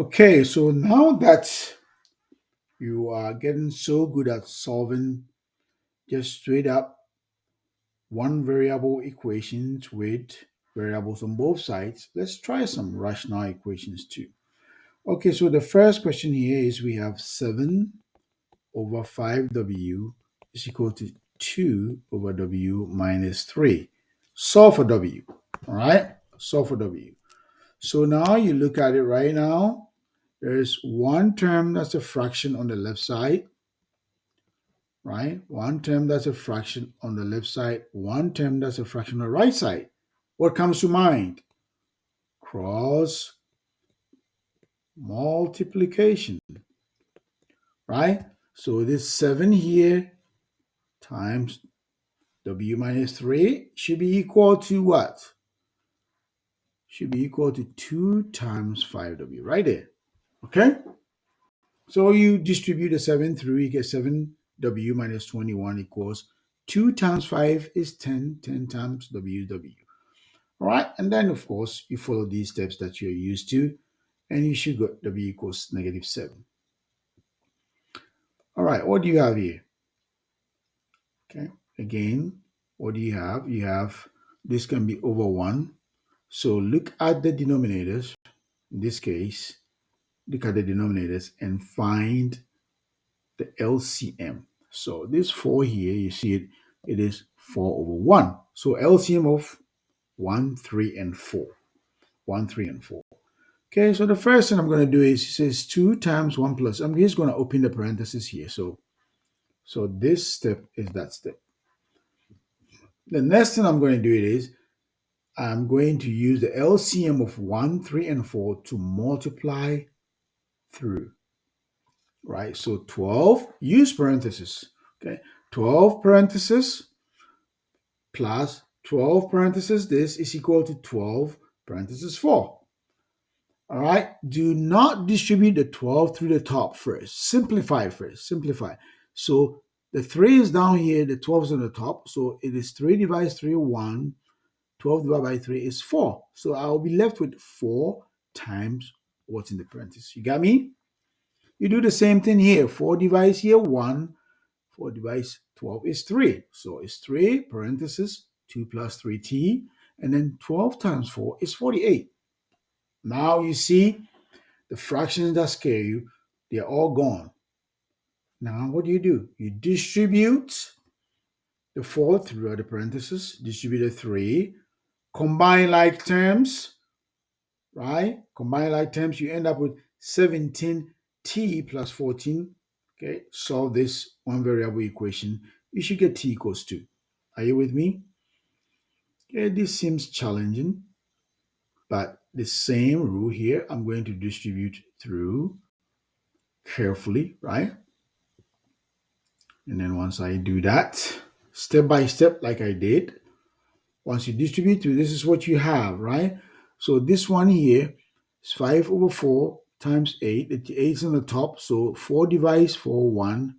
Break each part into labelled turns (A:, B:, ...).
A: Okay, so now that you are getting so good at solving just straight up one variable equations with variables on both sides, let's try some rational equations too. Okay, so the first question here is we have 7 over 5w is equal to 2 over w minus 3. Solve for w, all right? Solve for w. So now you look at it right now. There's one term that's a fraction on the left side, right? One term that's a fraction on the left side, one term that's a fraction on the right side. What comes to mind? Cross multiplication, right? So this 7 here times w minus 3 should be equal to what? Should be equal to 2 times 5w, right there. Okay? So you distribute the 7 through, you get 7w minus 21 equals 2 times 5 is 10, 10 times w. All right, and then of course you follow these steps that you're used to, and you should get w equals negative 7. All right, what do you have here? Okay, again, what do you have? You have this can be over 1. So look at the denominators. In this case, look at the denominators and find the LCM. So this 4 here, you see it, it is 4 over 1. So LCM of 1, 3, and 4. 1, 3, and 4. Okay, so the first thing I'm going to do is it says 2 times 1 plus. I'm just going to open the parentheses here. So this step is that step. The next thing I'm going to do it is I'm going to use the LCM of 1, 3, and 4 to multiply through. Right, so 12, use parentheses. Okay, 12 parentheses plus 12 parentheses this is equal to 12 parentheses 4. All right, do not distribute the 12 through the top first. Simplify first, simplify. So the 3 is down here, the 12 is on the top. So it is 3 divided 3, 1. 12 divided by 3 is 4. So I'll be left with 4 times what's in the parentheses. You got me? You do the same thing here. 4 divides here, 1. 4 divides 12 is 3. So it's 3 parentheses 2 plus 3t. And then 12 times 4 is 48. Now you see the fractions that scare you, they're all gone. Now what do? You distribute the 4 through the parentheses, distribute the 3, combine like terms, right? Combine like terms, you end up with 17t plus 14. Okay, solve this one variable equation. You should get t equals 2. Are you with me? Okay, this seems challenging, but the same rule here, I'm going to distribute through carefully, right? And then once I do that, step by step, like I did, once you distribute through, this is what you have, right? So this one here is 5 over 4 times 8. The 8 is on the top, so 4 divides 4, 1.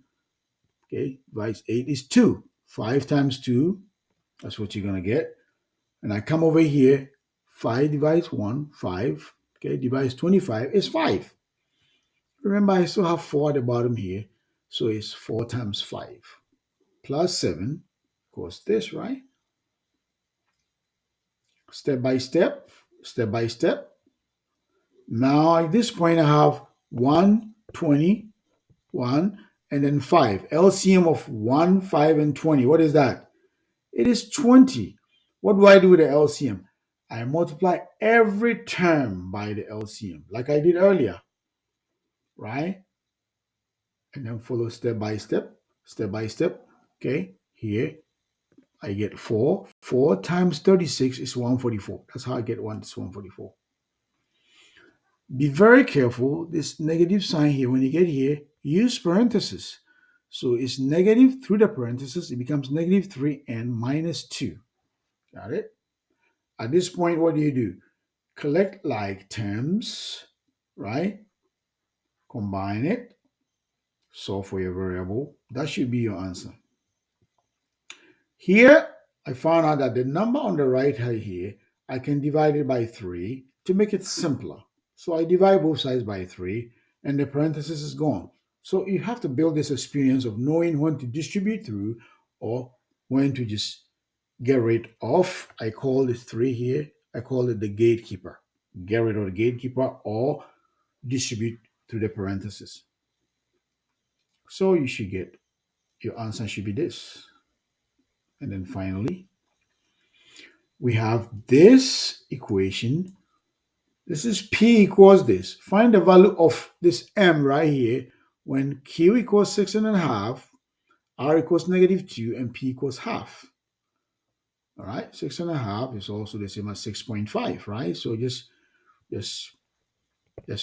A: Okay, divides 8 is 2. 5 times 2, that's what you're going to get. And I come over here, 5 divides 1, 5. Okay, divides 25 is 5. Remember, I still have 4 at the bottom here, so it's 4 times 5 plus 7 equals this, right? Step by step, step by step. Now at this point, I have 1, 20, 1, and then 5. LCM of 1, 5, and 20. What is that? It is 20. What do I do with the LCM? I multiply every term by the LCM, like I did earlier, right? And then follow step by step, step by step. Okay, here I get 4. 4 times 36 is 144. That's how I get 144. Be very careful. This negative sign here, when you get here, use parentheses. So it's negative through the parentheses. It becomes negative 3 and minus 2. Got it? At this point, what do? Collect like terms, right? Combine it. Solve for your variable. That should be your answer. Here, I found out that the number on the right here, I can divide it by 3 to make it simpler. So I divide both sides by 3, and the parenthesis is gone. So you have to build this experience of knowing when to distribute through or when to just get rid of. I call this 3 here, I call it the gatekeeper. Get rid of the gatekeeper or distribute through the parenthesis. So you should get, your answer should be this. And then finally, we have this equation. This is P equals this. Find the value of this M right here when Q equals 6.5, R equals -2, and P equals half. All right, 6.5 is also the same as 6.5, right? So just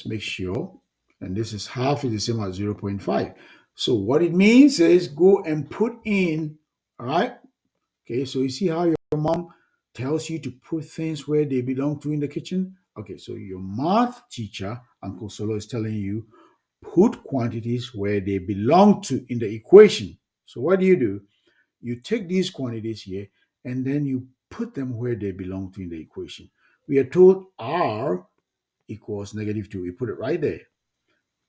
A: make sure, and this is half is the same as 0.5. So what it means is go and put in, all right? Okay, so you see how your mom tells you to put things where they belong to in the kitchen? Okay, so your math teacher, Uncle Solo, is telling you put quantities where they belong to in the equation. So what do? You take these quantities here and then you put them where they belong to in the equation. We are told R equals -2. We put it right there.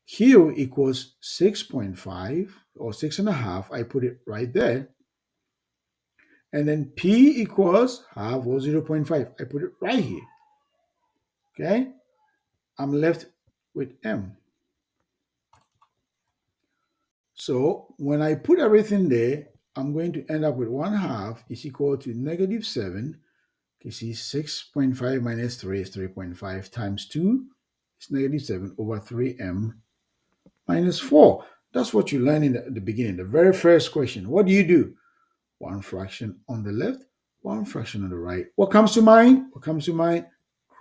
A: Q equals 6.5 or 6.5. I put it right there. And then P equals half or 0.5. I put it right here. Okay? I'm left with M. So when I put everything there, I'm going to end up with 1/2 is equal to -7. You see, 6.5 minus 3 is 3.5 times 2 is -7 over 3M minus 4. That's what you learned in the beginning, the very first question. What do? One fraction on the left, one fraction on the right. What comes to mind? What comes to mind?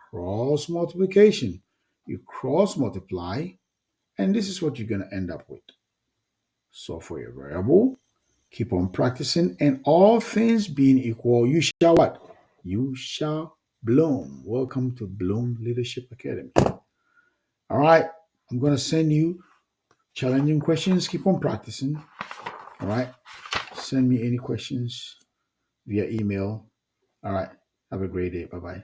A: Cross multiplication. You cross multiply, and this is what you're going to end up with. So for your variable, keep on practicing, and all things being equal, you shall what? You shall bloom. Welcome to Bloom Leadership Academy. All right, I'm going to send you challenging questions. Keep on practicing. All right, send me any questions via email. All right, have a great day. Bye bye.